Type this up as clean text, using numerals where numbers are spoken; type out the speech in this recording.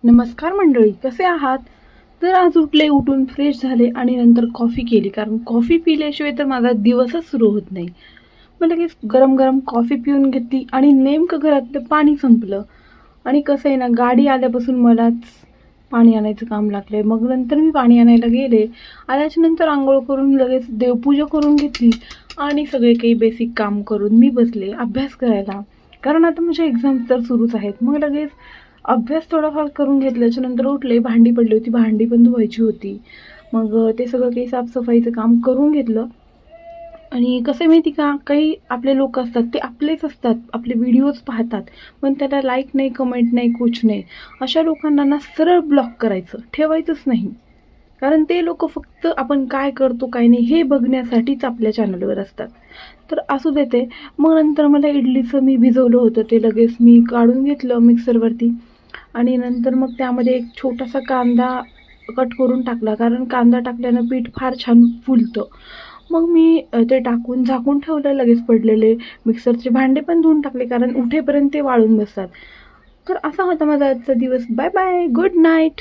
नमस्कार मंडळी, कसे आहात? तर आज उठून फ्रेश झाले आणि नंतर कॉफी केली, कारण कॉफी पिल्याशिवाय तर माझा दिवसच सुरू होत नाही. मग लगेच गरम गरम कॉफी पिऊन घेतली आणि नेमकं घरातलं पाणी संपलं. आणि कसं आहे ना, गाडी आल्यापासून मलाच पाणी आणायचं काम लागलं आहे. मग नंतर मी पाणी आणायला गेले. आल्याच्या नंतर अंघोळ करून लगेच देवपूजा करून घेतली आणि सगळे काही बेसिक काम करून मी बसले अभ्यास करायला. कारण आता माझ्या एक्झाम्स तर सुरूच आहेत. मग लगेच अभ्यास थोडाफार करून घेतल्याच्यानंतर उठले, भांडी पडली होती, भांडी पण धुवायची होती. मग ते सगळं काही साफसफाईचं काम करून घेतलं. आणि कसं माहिती का, काही आपले लोक असतात ते आपलेच असतात, आपले व्हिडिओज पाहतात, पण त्याला लाईक नाही, कमेंट नाही, कुछ नाही. अशा लोकांना ना सरळ ब्लॉक करायचं, ठेवायचंच नाही. कारण ते लोक फक्त आपण काय करतो काय नाही हे बघण्यासाठीच आपल्या चॅनलवर असतात. तर असू देते. मग नंतर मला इडलीचं मी भिजवलं होतं, ते लगेच मी काढून घेतलं मिक्सरवरती. आणि नंतर मग त्यामध्ये एक छोटासा कांदा कट करून टाकला, कारण कांदा टाकल्यानं पीठ फार छान फुलतं. मग मी ते टाकून झाकून ठेवलं. लगेच पडलेले मिक्सरचे भांडे पण धुवून टाकले, कारण उठेपर्यंत ते वाळून बसतात. तर असा होता माझा आजचा दिवस. Bye bye, good night.